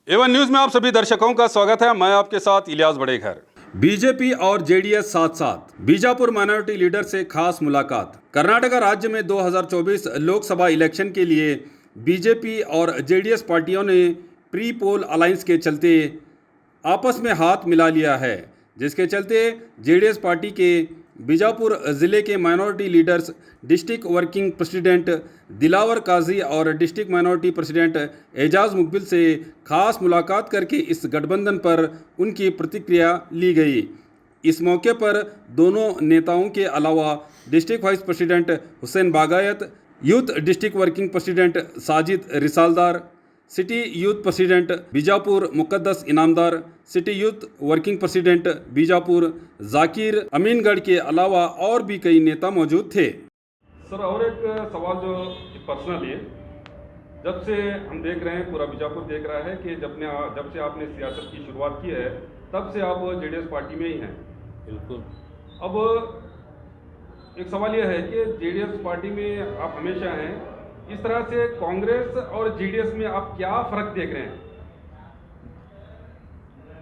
Avon news में आप सभी दर्शकों का स्वागत है। मैं आपके साथ इलियास बड़ेघर। बीजेपी और जेडीएस साथ साथ। बीजापुर माइनॉरिटी लीडर से खास मुलाकात। कर्नाटका राज्य में 2024 लोकसभा इलेक्शन के लिए बीजेपी और जेडीएस पार्टियों ने प्री पोल अलायंस के चलते आपस में हाथ मिला लिया है, जिसके चलते जेडीएस पार्टी के बीजापुर जिले के minority leaders district working president Dilawar Qazi और district minority president Ejaz Muqbil से खास मुलाकात करके इस गठबंधन पर उनकी प्रतिक्रिया ली गई। इस मौके पर दोनों नेताओं के अलावा district vice president Hussain Bagayat, youth district working president Sajid Risaldar, city youth president Bijapur Muqaddas Inamdar, city youth working president Bijapur Zakir Amingad के अलावा और भी कई नेता मौजूद थे। सर, और एक सवाल जो पर्सनली है, जब से हम देख रहे हैं, पूरा बीजापुर देख रहा है कि जब से आपने सियासत की शुरुआत की है तब से आप जेडीएस पार्टी में ही हैं। बिल्कुल। अब एक सवाल यह है कि जेडीएस पार्टी में आप हमेशा हैं, इस तरह से कांग्रेस और जेडीएस में आप क्या फ़र्क देख रहे हैं?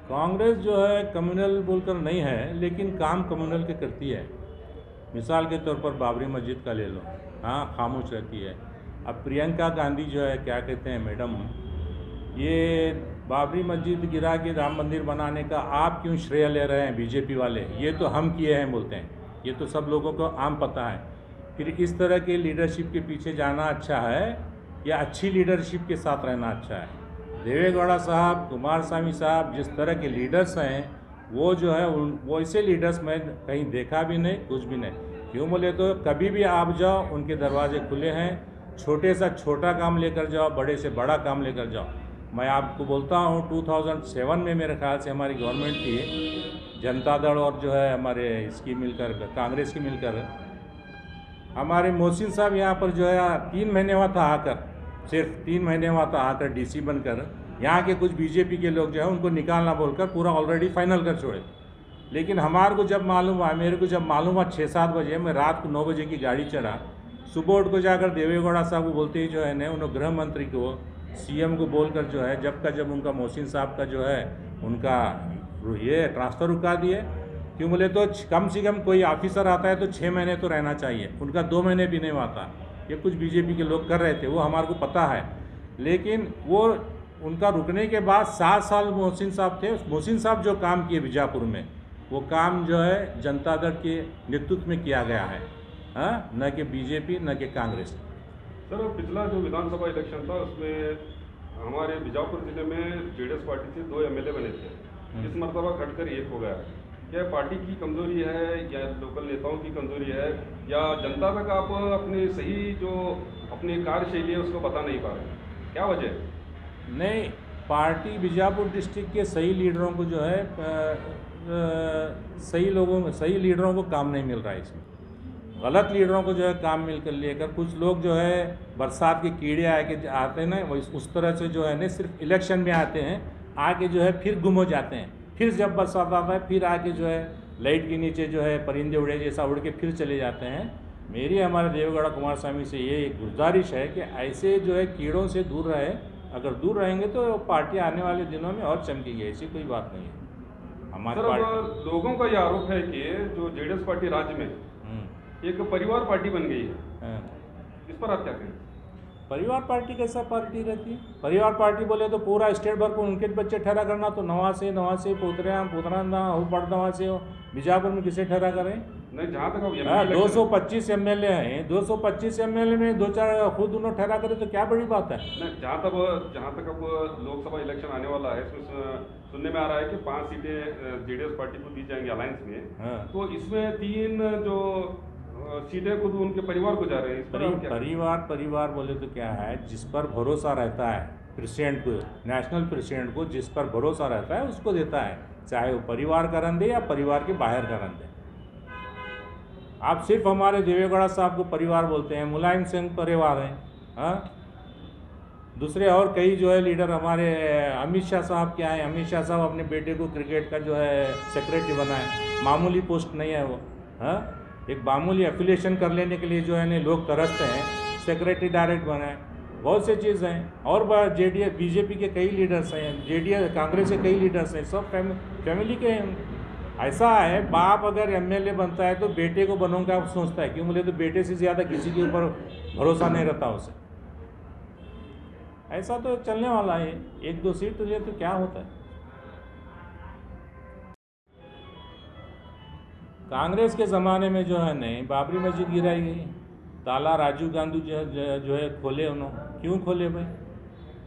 कांग्रेस जो है कम्युनल बोलकर नहीं है, लेकिन काम कम्युनल के करती है। मिसाल के तौर पर बाबरी मस्जिद का ले लो, हाँ, खामोश रहती है। अब प्रियंका गांधी जो है, क्या कहते हैं मैडम, ये बाबरी मस्जिद गिरा के राम मंदिर बनाने का आप क्यों श्रेय ले रहे हैं बीजेपी वाले? ये तो हम किए हैं बोलते हैं। ये तो सब लोगों को आम पता है। फिर इस तरह के लीडरशिप के पीछे जाना अच्छा है या अच्छी लीडरशिप के साथ रहना अच्छा है? देवेगौड़ा साहब, कुमारस्वामी साहब, जिस तरह के लीडर्स हैं, वो जो है वैसे लीडर्स मैं कहीं देखा भी नहीं, कुछ भी नहीं। क्यों बोले तो कभी भी आप जाओ, उनके दरवाजे खुले हैं। छोटे सा छोटा काम लेकर जाओ, बड़े से बड़ा काम लेकर जाओ। मैं आपको बोलता हूँ 2007 में मेरे ख्याल से हमारी गवर्नमेंट थी, जनता दल और जो है हमारे इसकी मिलकर, कांग्रेस की मिलकर, हमारे मोहसिन साहब यहाँ पर जो है 3 महीने हुआ था आकर, सिर्फ 3 महीने हुआ था आकर डीसी बनकर। यहाँ के कुछ बीजेपी के लोग जो है उनको निकालना बोलकर पूरा ऑलरेडी फाइनल कर छोड़े। लेकिन हमारे को जब मालूम हुआ, मेरे को जब मालूम हुआ 6-7 बजे, मैं रात को 9 बजे की गाड़ी चढ़ा, सुबह उठ को जाकर देवेगौड़ा साहब को बोलते ही जो है ना, उन्होंने गृह मंत्री को, सीएम को बोलकर जो है जब उनका मोहसिन साहब का जो है उनका ये ट्रांसफ़र रुका दिए। क्यों बोले तो कम से कम कोई ऑफिसर आता है तो 6 महीने तो रहना चाहिए, उनका 2 महीने भी नहीं हुआ था। ये कुछ बीजेपी के लोग कर रहे थे, वो हमारे को पता है। लेकिन वो उनका रुकने के बाद 7 साल मोहसिन साहब थे। मोहसिन साहब जो काम किए बीजापुर में, वो काम जो है जनता दल के नेतृत्व में किया गया है, हाँ, न कि बीजेपी न कि कांग्रेस। सर, पिछला जो विधानसभा इलेक्शन था उसमें हमारे बीजापुर जिले में जेडीएस पार्टी से 2 एमएलए बने थे। इस मरतबा घटकर 1 हो गया। क्या पार्टी की कमजोरी है या लोकल नेताओं की कमजोरी है, या जनता तक आप अपनी सही जो अपनी कार्यशैली है उसको बता नहीं पा रहे? क्या वजह है? नहीं, पार्टी बीजापुर डिस्ट्रिक्ट के सही लीडरों को जो है सही लीडरों को काम नहीं मिल रहा है। इसमें गलत लीडरों को जो है काम मिलकर लेकर कुछ लोग जो है बरसात के कीड़े आते हैं ना, उस तरह से जो है ना, सिर्फ इलेक्शन में आते हैं, आके जो है फिर गुम हो जाते हैं। फिर जब बरसात आता है फिर आके जो है लाइट के नीचे जो है परिंदे उड़े जैसा उड़ के फिर चले जाते हैं। मेरी हमारे देवेगौड़ा कुमारस्वामी से ये एक गुजारिश है कि ऐसे जो है कीड़ों से दूर रहे। अगर दूर रहेंगे तो पार्टी आने वाले दिनों में और चमकेगी, ऐसी कोई बात नहीं है हमारी पार्टी। लोगों का ये आरोप है कि जो जेडीएस पार्टी राज्य में एक परिवार पार्टी बन गई है, इस पर आप क्या कहें? परिवार पार्टी कैसा पार्टी रहती है? परिवार पार्टी बोले तो पूरा स्टेट भर को उनके बच्चे ठहरा करना, तो नवासे पुतराना हो पड़दवा से हो, बीजापुर में किसे ठहरा करें? नहीं, जहाँ तक अब 225 एमएलए हैं, 225 एमएलए में 2-4 खुद उन्होंने ठहरा करे तो क्या बड़ी बात है? नहीं, जहाँ तक अब लोकसभा इलेक्शन आने वाला है, इसमें सुनने में आ रहा है कि 5 सीटें जेडीएस पार्टी को दी जाएंगी अलायंस में। हाँ। तो इसमें 3 जो सीटें खुद उनके परिवार को जा रहे हैं। इस पर आप क्या परिवार बोले तो क्या है, जिस पर भरोसा रहता है प्रेसिडेंट को, नेशनल प्रेसिडेंट को जिस पर भरोसा रहता है उसको देता है, चाहे वो परिवार का रन दे या परिवार के बाहर का रन दे। आप सिर्फ हमारे देवेगौड़ा साहब को परिवार बोलते हैं, मुलायम सिंह परिवार हैं, हाँ। दूसरे और कई जो है लीडर हमारे, अमित शाह साहब क्या है, अमित शाह साहब अपने बेटे को क्रिकेट का जो है सेक्रेटरी बनाए, मामूली पोस्ट नहीं है वो, हाँ। एक मामूली एफिलिएशन कर लेने के लिए जो है ना लोग तरसते हैं, सेक्रेटरी डायरेक्ट बनाए। बहुत से चीज़ हैं। और जेडीएस बीजेपी के कई लीडर्स हैं, जेडीएस कांग्रेस के कई लीडर्स हैं, सब फैमिली के हैं। ऐसा है, बाप अगर एमएलए बनता है तो बेटे को बनूंगा सोचता है, क्यों बोले तो बेटे से ज़्यादा किसी के ऊपर भरोसा नहीं रहता उसे। ऐसा तो चलने वाला है, 1-2 सीट तो ले तो क्या होता है। कांग्रेस के ज़माने में जो है नहीं, बाबरी मस्जिद गिराई गई, ताला राजीव गांधी जो है खोले उन्होंने, क्यों खोले भाई?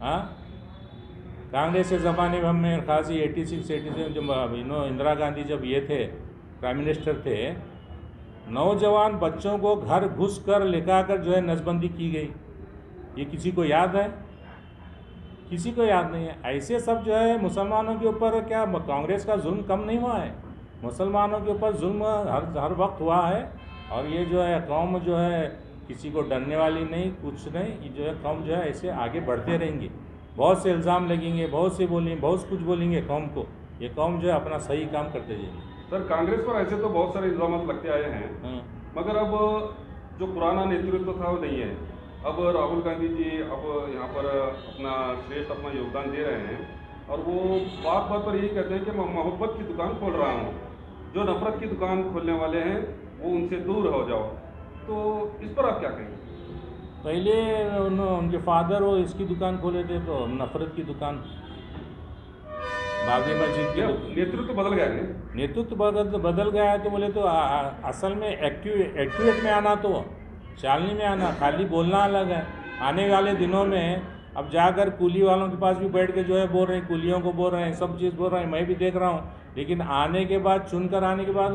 हाँ, कांग्रेस के ज़माने में हमें खासी 86 जो इंदिरा गांधी जब ये थे प्राइम मिनिस्टर थे, नौजवान बच्चों को घर घुस कर लेकर कर जो है नसबंदी की गई। ये किसी को याद है? किसी को याद नहीं है। ऐसे सब जो है मुसलमानों के ऊपर, क्या कांग्रेस का जुल्म कम नहीं हुआ है? मुसलमानों के ऊपर जुल्म हर वक्त हुआ है। और ये जो है कौम जो है किसी को डरने वाली नहीं, कुछ नहीं, ये जो है कौम जो है ऐसे आगे बढ़ते रहेंगे। बहुत से इल्ज़ाम लगेंगे, बहुत से बोलेंगे, बहुत कुछ बोलेंगे कौम को, ये कौम जो है अपना सही काम करते जाएंगे। सर, कांग्रेस पर ऐसे तो बहुत सारे इल्ज़ाम लगते आए हैं, मगर अब जो पुराना नेतृत्व था वो नहीं है। अब राहुल गांधी जी अब यहाँ पर अपना श्रेष्ठ अपना योगदान दे रहे हैं, और वो बात बात पर यही कहते हैं कि मैं मोहब्बत की दुकान खोल रहा हूँ, जो नफरत की दुकान खोलने वाले हैं वो उनसे दूर हो जाओ। तो इस पर आप क्या कहेंगे? पहले उनके फादर वो इसकी दुकान खोले थे, तो नफरत की दुकान, बाबरी मस्जिद की। नेतृत्व बदल गया है। नेतृत्व बदल गया है तो बोले तो असल में एक्टिवेट में आना, तो चालनी में आना, खाली बोलना अलग है। आने वाले दिनों में अब जाकर कूली वालों के पास भी बैठ के जो है बोल रहे हैं, कूलियों को बोल रहे हैं, सब चीज़ बोल रहे हैं, मैं भी देख रहा हूँ। लेकिन आने के बाद, चुनकर आने के बाद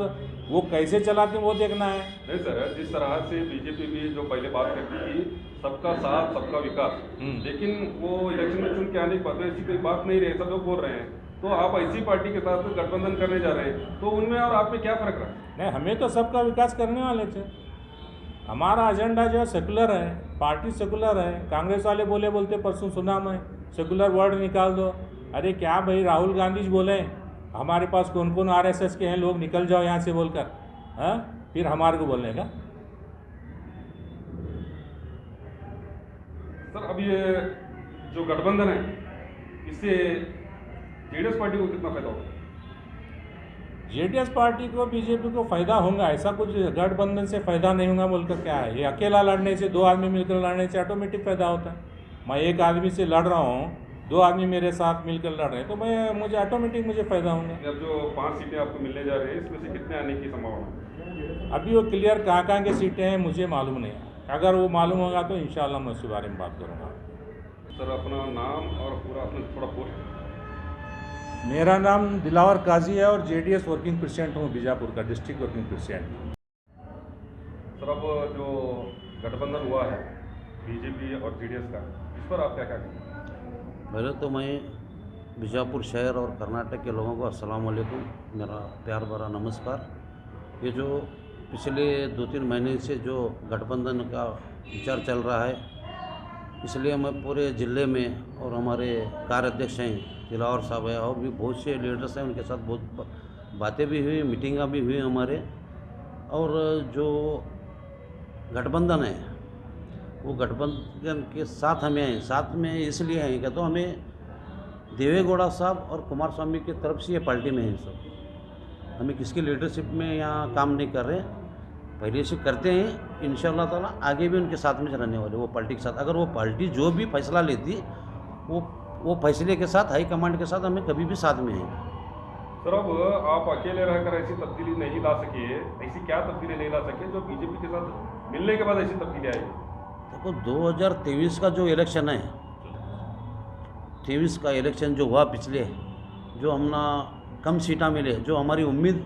वो कैसे चलाते हैं वो देखना है। नहीं सर, जिस तरह से बीजेपी भी जो पहले बात करती थी सबका साथ सबका विकास, लेकिन वो इलेक्शन में चुन के आने के बाद में ऐसी कोई बात नहीं रही, सब लोग बोल रहे हैं। तो आप ऐसी पार्टी के साथ गठबंधन करने जा रहे हैं, तो उनमें और आप में क्या फर्क रहा? नहीं, हमें तो सबका विकास करने वाले थे। हमारा एजेंडा जो है सेकुलर है, पार्टी सेकुलर है। कांग्रेस वाले बोलते परसों सुना मैं, सेकुलर वर्ड निकाल दो। अरे क्या भाई, राहुल गांधी जी बोले हमारे पास कौन कौन आरएसएस के हैं लोग, निकल जाओ यहाँ से बोलकर, हाँ, फिर हमारे को बोलने का। सर, अब ये जो गठबंधन है, इससे जेडीएस पार्टी को कितना फायदा होगा? जेडीएस पार्टी को, बीजेपी को फ़ायदा होगा, ऐसा कुछ गठबंधन से फ़ायदा नहीं होगा बोलकर क्या है। ये अकेला लड़ने से, 2 आदमी मिलकर लड़ने से ऑटोमेटिक फ़ायदा होता है। मैं एक आदमी से लड़ रहा हूँ, 2 आदमी मेरे साथ मिलकर लड़ रहे हैं, तो मुझे ऑटोमेटिक फ़ायदा होगा। अब जो 5 सीटें आपको मिलने जा रही है, इसमें से कितने आने की संभावना? अभी वो क्लियर कहाँ की सीटें हैं मुझे मालूम नहीं है। अगर वो मालूम होगा तो इंशाल्लाह मैं उसके बारे में बात करूँगा। सर, अपना नाम और पूरा अपना थोड़ा पोस्ट। मेरा नाम दिलावर काजी है और जेडीएस वर्किंग प्रेसिडेंट हूँ, बीजापुर का डिस्ट्रिक्ट वर्किंग प्रेसिडेंट। सर, अब जो गठबंधन हुआ है बीजेपी और जेडीएस का, इस पर आप क्या कहेंगे? पहले तो मैं बीजापुर शहर और कर्नाटक के लोगों को अस्सलाम वालेकुम, मेरा प्यार भरा नमस्कार। ये जो पिछले 2-3 महीने से जो गठबंधन का विचार चल रहा है, इसलिए मैं पूरे ज़िले में, और हमारे कार्याध्यक्ष हैं दिलावर साहब है, और भी बहुत से लीडर्स हैं, उनके साथ बहुत बातें भी हुई, मीटिंगा भी हुई हमारे। और जो गठबंधन है वो गठबंधन के साथ हमें हैं, साथ में इसलिए हैं कि तो हमें देवेगौड़ा साहब और कुमार स्वामी की तरफ से ये पार्टी में हैं सब। हमें किसकी लीडरशिप में यहाँ काम नहीं कर रहे, पहले से करते हैं, इंशाअल्लाह ताला आगे भी उनके साथ में रहने वाले, वो पार्टी के साथ। अगर वो पार्टी जो भी फैसला लेती, वो फैसले के साथ, हाई कमांड के साथ हमें कभी भी साथ में हैं। सर, अब आप अकेले रहकर ऐसी तब्दीली नहीं ला सके, ऐसी क्या तब्दीली नहीं ला सके जो बीजेपी के साथ मिलने के बाद ऐसी तब्दीली आएगी? देखो, 2023 का जो इलेक्शन है, 23 का इलेक्शन जो हुआ पिछले, जो हमना कम सीटा मिले, जो हमारी उम्मीद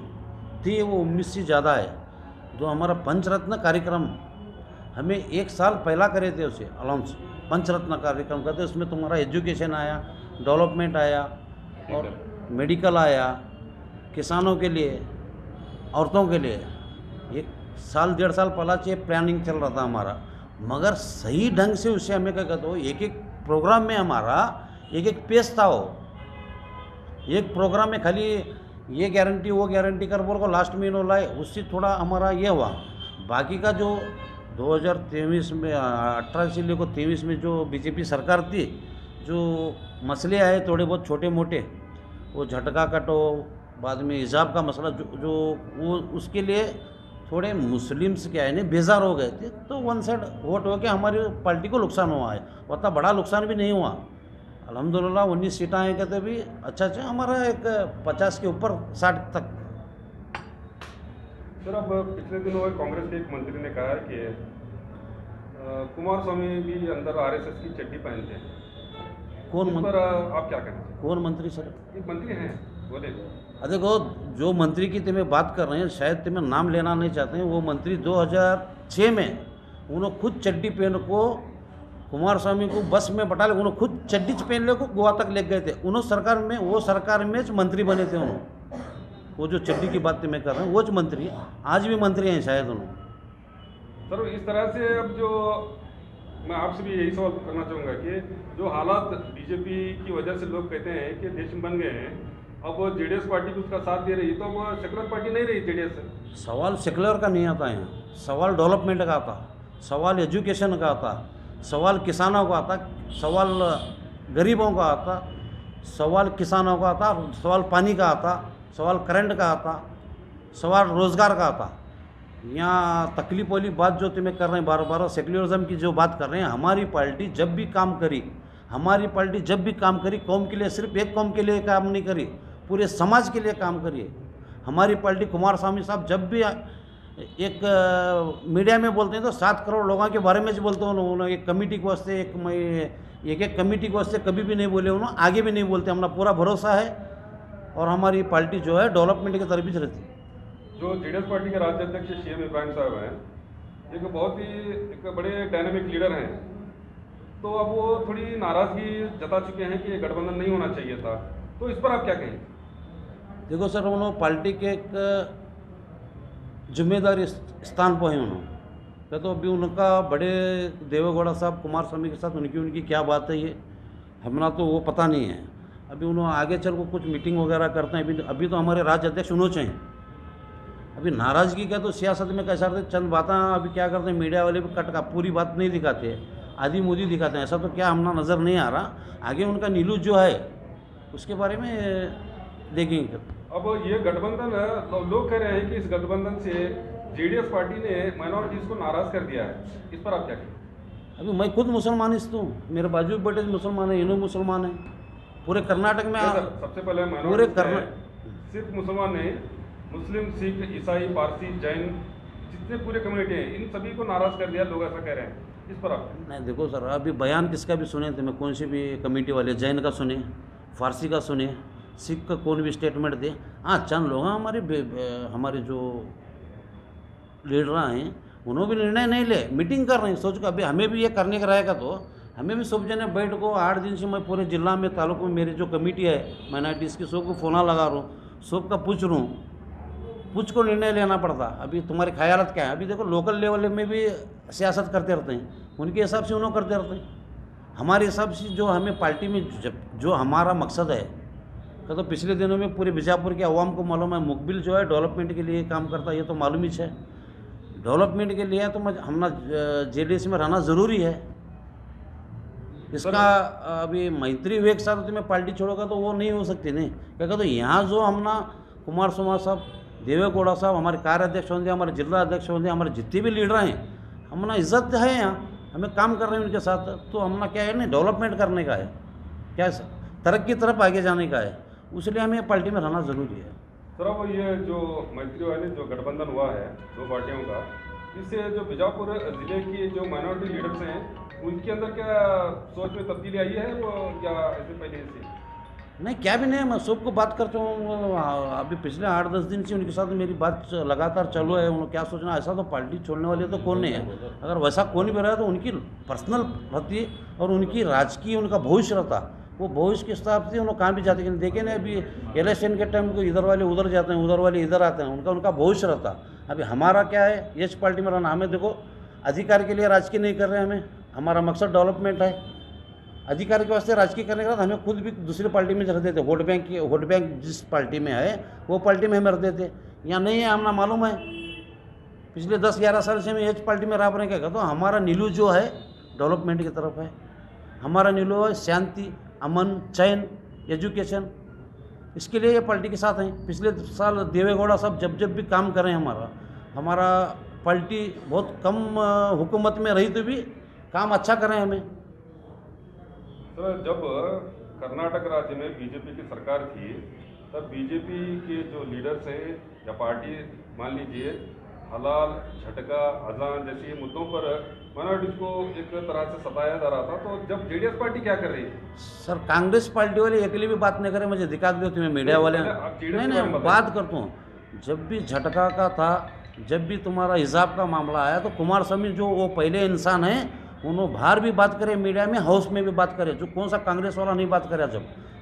थी वो उम्मीद से ज़्यादा है। जो हमारा पंचरत्न कार्यक्रम हमें 1 साल पहला करे थे, उसे अलाउंस पंचरत्न कार्यक्रम करते, उसमें तुम्हारा एजुकेशन आया, डेवलपमेंट आया, और मेडिकल आया, किसानों के लिए, औरतों के लिए। 1 साल 1.5 साल पहला से प्लानिंग चल रहा था हमारा, मगर सही ढंग से उसे हमें क्या कहते हो, एक प्रोग्राम में हमारा एक पेश था। वो एक प्रोग्राम में खाली ये गारंटी वो गारंटी कर बोल को लास्ट में इन्हों लाए, उससे थोड़ा हमारा ये हुआ। बाकी का जो 2023 में 18 से लेकर 23 में जो बीजेपी सरकार थी, जो मसले आए थोड़े बहुत छोटे मोटे, वो झटका कटो, बाद में हिजाब का मसला जो वो उसके लिए थोड़े मुस्लिम्स क्या है ना बेजार हो गए थे, तो वन साइड वोट हो के हमारी पार्टी को नुकसान हुआ है। उतना बड़ा नुकसान भी नहीं हुआ, अल्हम्दुलिल्लाह 19 सीटें आए कहते भी अच्छा हमारा एक 50 के ऊपर 60 तक। सर, अब पिछले दिनों कांग्रेस के एक मंत्री ने कहा है कि कुमार स्वामी भी अंदर आरएसएस की चड्डी पहनते हैं। कौन इस पर आप क्या कहें? कौन मंत्री सर? एक मंत्री हैं, बोले। देखो, जो मंत्री की तुम्हें बात कर रहे हैं, शायद तुम्हें नाम लेना नहीं चाहते हैं, वो मंत्री 2006 में उन्होंने खुद चड्डी पहन को कुमार स्वामी को बस में बटा ले, उन्होंने खुद चड्डी पहन ले को गोवा तक ले गए थे। उन्होंने सरकार में, वो सरकार में मंत्री बने थे उन्होंने। वो जो चड्डी की बात मैं कर रहा हूँ वो जो मंत्री है, आज भी मंत्री हैं शायद उन्होंने। सर, इस तरह से अब जो मैं आपसे भी यही सवाल करना चाहूँगा कि जो हालात बीजेपी की वजह से लोग कहते हैं कि देश में बन गए हैं, अब जेडीएस पार्टी भी उसका साथ दे रही, तो वो सेकुलर पार्टी नहीं रही जेडीएस। सवाल सेकुलर का नहीं आता है, सवाल डेवलपमेंट का आता, सवाल एजुकेशन का आता, सवाल किसानों का आता, सवाल गरीबों का आता, सवाल किसानों का आता, सवाल पानी का आता, सवाल करंट का आता, सवाल रोज़गार का आता। यहाँ तकलीफ वाली बात जो तुम्हें कर रहे हैं बार बार सेकुलरिज्म की जो बात कर रहे हैं, हमारी पार्टी जब भी काम करी, हमारी पार्टी जब भी काम करी कौम के लिए, सिर्फ एक कौम के लिए काम नहीं करी, पूरे समाज के लिए काम करिए। हमारी पार्टी कुमार स्वामी साहब जब भी एक मीडिया में बोलते हैं तो 7 करोड़ लोगों के बारे में जो बोलते हैं, उन्होंने एक कमेटी को वास्ते एक कमेटी को वास्ते कभी भी नहीं बोले, उन्होंने आगे भी नहीं बोलते। हमारा पूरा भरोसा है और हमारी पार्टी जो है डेवलपमेंट की तरफ ही रहती है। जो जेडीएस पार्टी के राज्य अध्यक्ष CM इब्राहिम साहब हैं, एक बहुत ही एक बड़े डायनेमिक लीडर हैं, तो अब वो थोड़ी नाराज़गी जता चुके हैं कि गठबंधन नहीं होना चाहिए था, तो इस पर आप क्या कहें? देखो सर, उन्होंने पार्टी के एक जिम्मेदारी स्थान पर हैं उन्होंने, तो अभी उनका बड़े देवेगौड़ा साहब कुमार स्वामी के साथ उनकी क्या बात है ये हमारा तो वो पता नहीं है। अभी उन्होंने आगे चल को कुछ मीटिंग वगैरह करते हैं, अभी तो हमारे राज्य अध्यक्ष उन्होंने चाहिए। अभी नाराज़गी का तो सियासत में कैसा रहते चंद बातें अभी क्या करते हैं, मीडिया वाले भी कट का पूरी बात नहीं दिखाते, आधी मुदी दिखाते हैं, ऐसा तो क्या हमना नज़र नहीं आ रहा। आगे उनका नीलू जो है उसके बारे में देखेंगे। अब ये गठबंधन है, तो लोग कह रहे हैं कि इस गठबंधन से जेडीएस पार्टी ने माइनॉरिटीज़ को नाराज़ कर दिया है, इस पर आप क्या कहें? अभी मैं खुद मुसलमान हूँ, मेरे बाजू बेटे मुसलमान है, इन्हों मुसलमान है, पूरे कर्नाटक में सबसे पहले पूरे सिर्फ मुसलमान नहीं, मुस्लिम, सिख, ईसाई, पारसी, जैन, जितने पूरे कम्युनिटी हैं, इन सभी को नाराज़ कर दिया, लोग ऐसा कह रहे हैं, इस पर आप? नहीं, देखो सर, अभी बयान किसका भी सुने थे मैं, कौन सी भी कमेटी वाले, जैन का सुने, फारसी का सुने, सिख का कौन भी स्टेटमेंट दे। हाँ, चंद लोग हमारे जो लीडर हैं उन्होंने भी निर्णय नहीं ले, मीटिंग कर रहे हैं, सोच कर अभी हमें भी ये करने का रहेगा तो हमें भी सब जने बैठ को 8 दिन से मैं पूरे जिला में तालुक में मेरी जो कमेटी है माइनॉरिटीज़ की, सबको फ़ोन लगा रहा हूँ, सबका पूछ रहा हूँ, पूछ को निर्णय लेना पड़ता। अभी तुम्हारी ख्यालत क्या है? अभी देखो लोकल लेवल में भी सियासत करते रहते हैं, उनके हिसाब से उन्होंने करते रहते हैं। हमारे हिसाब से जो हमें पार्टी में जो हमारा मकसद है, तो पिछले दिनों में पूरे बीजापुर के अवाम को मालूम है, मुकबिल जो है डेवलपमेंट के लिए काम करता है, ये तो मालूम ही है। डेवलपमेंट के लिए तो हमने जेडीएस में रहना ज़रूरी है। इसका अभी मैत्री विवेक साहब तुम्हें पार्टी छोड़ोगा तो वो नहीं हो सकती नहीं, क्या तो यहाँ जो हमना कुमार स्वामी साहब, देवेगौड़ा साहब, हमारे कार्याध्यक्ष होंगे, हमारे जिला अध्यक्ष होंगे, हमारे जितने भी लीडर हैं, हमना इज्जत है यहाँ, हमें काम कर रहे हैं उनके साथ, तो हमना क्या है नहीं डेवलपमेंट करने का है, क्या तरक्की की तरफ आगे जाने का है, उसलिए हमें पार्टी में रहना ज़रूरी है। सर, अब ये जो मैत्री वाले जो गठबंधन हुआ है 2 पार्टियों का, इससे जो बीजापुर ज़िले की जो माइनॉरिटी लीडर्स हैं उनके अंदर क्या सोच में तब्दीली आई है, वो क्या ऐसे पहले से? नहीं, क्या भी नहीं, मैं सबको बात करता हूँ, अभी पिछले 8-10 दिन से उनके साथ मेरी बात लगातार चालू है। उन्होंने क्या सोचना, ऐसा तो पार्टी छोड़ने वाले तो कौन नहीं है, अगर वैसा कौन भी रहा तो उनकी पर्सनल रहती और उनकी राजकीय उनका भविष्य रहता, वो भविष्य के हिसाब से उन्होंने कहाँ भी जाते हैं। देखे ना अभी इलेक्शन के टाइम को इधर वाले उधर जाते हैं, उधर वाले इधर आते हैं, उनका भविष्य रहता। अभी हमारा क्या है, ये पार्टी में रहना, हमें देखो अधिकार के लिए राजकीय नहीं कर रहे हैं, हमारा मकसद डेवलपमेंट है। अधिकार के वास्ते राजकीय करने के बाद हमें खुद भी दूसरी पार्टी में रहते थे, वोट बैंक जिस पार्टी में है वो पार्टी में हम रहते थे, यहाँ नहीं है, हमें मालूम है। पिछले 10-11 साल से हम एच पार्टी में रह रहे हैं। क्या कहता हूँ, हमारा नीलू जो है डेवलपमेंट की तरफ है, हमारा नीलू है शांति, अमन, चैन, एजुकेशन, इसके लिए ये पार्टी के साथ हैं। पिछले साल देवेगौड़ा साहब जब भी काम करें हमारा पार्टी बहुत कम हुकूमत में रही तो भी काम अच्छा करें हमें। सर, जब कर्नाटक राज्य में बीजेपी की सरकार थी तब बीजेपी के जो लीडर्स हैं या पार्टी, मान लीजिए हलाल, झटका, अजान जैसे मुद्दों पर माइनॉरिटीज को एक तरह से सताया जा रहा था, तो जब जेडीएस पार्टी क्या कर रही है? सर, कांग्रेस पार्टी वाले अकेले भी बात नहीं करें, मुझे दिखा दो तुम्हें मीडिया वाले। नहीं, बात करता हूँ। जब भी झटका का था, जब भी तुम्हारा हिजाब का मामला आया तो कुमार स्वामी जो वो पहले इंसान हैं, उन्होंने बाहर भी बात करे, मीडिया में, हाउस में भी बात करे। जो कौन सा कांग्रेस वाला नहीं बात करे?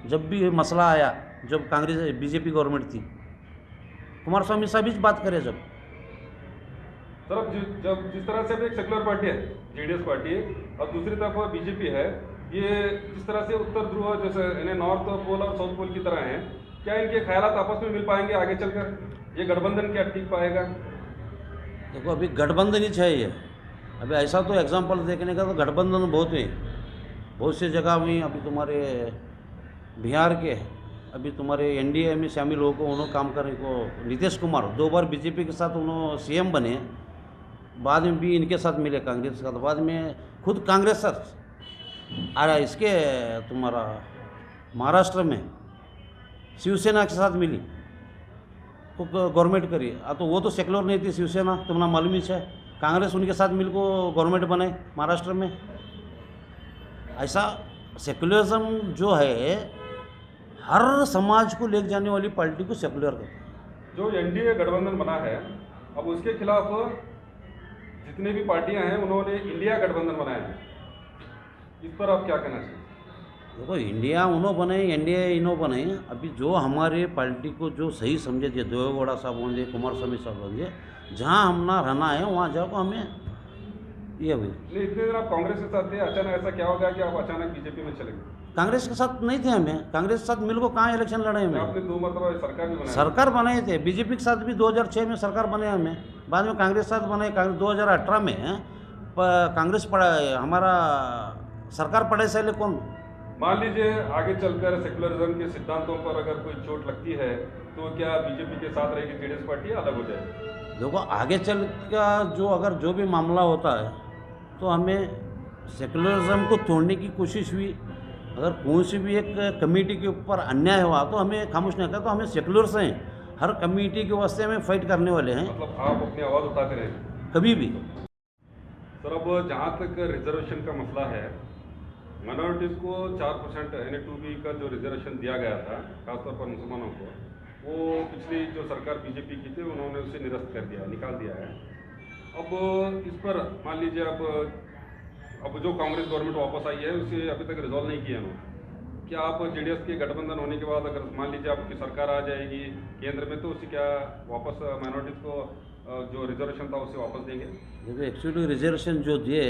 जब भी मसला आया, जब कांग्रेस बीजेपी गवर्नमेंट थी, कुमार स्वामी साहब ही बात करे। जब जब जिस तरह से अभी एक सेकुलर पार्टी है जेडीएस पार्टी, और दूसरी तरफ बीजेपी है, ये जिस तरह से उत्तर ध्रुव जैसे नॉर्थ पोल और साउथ पोल की तरह हैं, क्या इनके ख्यालात आपस में मिल पाएंगे आगे चलकर? ये गठबंधन क्या टिक पाएगा? देखो, अभी गठबंधन ही चाहिए। अभी ऐसा तो एग्जाम्पल देखने का तो गठबंधन बहुत है, बहुत सी जगह में। अभी तुम्हारे बिहार के, अभी तुम्हारे एनडीए में शामिल होकर उन्होंने काम करने को, नीतीश कुमार 2 बार बीजेपी के साथ उन्होंने सीएम बने, बाद में भी इनके साथ मिले कांग्रेस के साथ, बाद में खुद कांग्रेस सर आ रहा इसके तुम्हारा महाराष्ट्र में शिवसेना के साथ मिली तो गवर्नमेंट करी। तो वो तो सेकुलर नहीं थी शिवसेना, तुम्हारा मालूम ही है। कांग्रेस उनके साथ मिल को गवर्नमेंट बने महाराष्ट्र में। ऐसा सेकुलरिज्म जो है, हर समाज को ले जाने वाली पार्टी को सेकुलर कहते हैं। जो एनडीए गठबंधन बना है, अब उसके खिलाफ जितनी भी पार्टियां हैं उन्होंने इंडिया गठबंधन बनाया है, इस पर आप क्या कहना चाहिए? देखो, इंडिया उन्होंने बने, एनडीए इन्हों बने। अभी जो हमारे पार्टी को जो सही समझे थे, देवेगौड़ा साहब होंगे, कुमार स्वामी साहब होंगे, जहाँ हम ना रहना है वहाँ जाओ, हमें ये हुई। नहीं, इतने दिन आप कांग्रेस के साथ थे, अचानक ऐसा क्या हो गया कि आप अचानक बीजेपी में चले गए? कांग्रेस के साथ नहीं थे हमें, कांग्रेस के साथ मिलकर कहाँ इलेक्शन लड़े हमें? आपने 2 मरतबा सरकार भी बनाई। सरकार बनाए थे, बीजेपी के साथ भी 2006 में सरकार बने हमें, बाद में कांग्रेस के साथ बने। 2018 में कांग्रेस पड़ा, हमारा सरकार पड़े से कौन? मान लीजिए आगे चलकर सेकुलरिज्म के सिद्धांतों पर अगर कोई चोट लगती है तो क्या बीजेपी के साथ रहेगी जेडीएस पार्टी, अलग हो जाएगी? देखो, आगे चल का जो भी मामला होता है तो हमें सेकुलरिज्म को तोड़ने की कोशिश हुई। अगर कौन सी भी एक कमेटी के ऊपर अन्याय हुआ तो हमें खामोश नहीं करता, तो हमें सेकुलर से हर कमेटी के वास्ते हमें फाइट करने वाले हैं। मतलब आप अपनी आवाज़ उठाते रहें कभी भी। सर, अब जहाँ तक रिजर्वेशन का मसला है, माइनॉरिटीज़ को 4% यानी 2B का जो रिजर्वेशन दिया गया था खासतौर पर मुसलमानों को, वो पिछली जो सरकार बीजेपी की थी उन्होंने उसे निरस्त कर दिया, निकाल दिया है। अब इस पर मान लीजिए अब जो कांग्रेस गवर्नमेंट वापस आई है उसे अभी तक रिजॉल्व नहीं किया उन्होंने। क्या आप जेडीएस के गठबंधन होने के बाद अगर मान लीजिए आपकी सरकार आ जाएगी केंद्र में, तो उसे क्या वापस माइनॉरिटीज़ को जो रिजर्वेशन था उसे वापस देंगे? देखो, एक्चुअली रिजर्वेशन जो दिए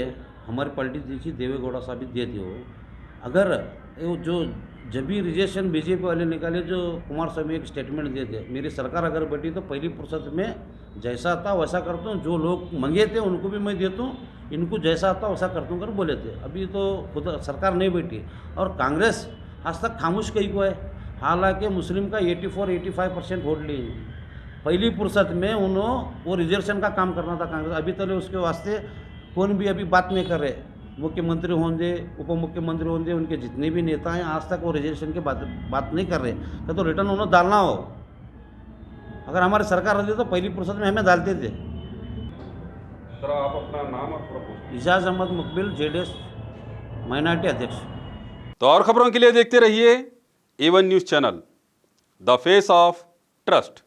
हमारी पार्टी दी थी, देवेगौड़ा साहब भी दिए थे वो। अगर वो जो जब भी रिजर्वेशन बीजेपी वाले निकाले, जो कुमार स्वामी एक स्टेटमेंट दिए थे, मेरी सरकार अगर बैठी तो पहली फुर्सत में जैसा आता वैसा करता हूँ, जो लोग मंगे थे उनको भी मैं देता हूँ, इनको जैसा आता वैसा करता हूँ कर बोले थे। अभी तो खुद सरकार नहीं बैठी और कांग्रेस आज तक खामोश कहीं को है। हालांकि मुस्लिम का 84-85% वोट लिए, पहली फुर्सत में उन्होंने वो रिजर्वेशन का काम करना था कांग्रेस। अभी तक उसके वास्ते कौन भी अभी बात नहीं कर रहे। मुख्यमंत्री होंगे, उप मुख्यमंत्री होंगे, उनके जितने भी नेता हैं आज तक वो रिजर्वेशन की बात नहीं कर रहे। तो रिटर्न उन्होंने डालना हो, अगर हमारी सरकार रहती तो पहली फुर्सत में हमें डालते थे। सर, आप अपना नाम और प्रपोज। इजाज अहमद मुकबिल, जेडीएस माइनॉरिटी अध्यक्ष। तो और खबरों के लिए देखते रहिए A1 news channel, the face of trust.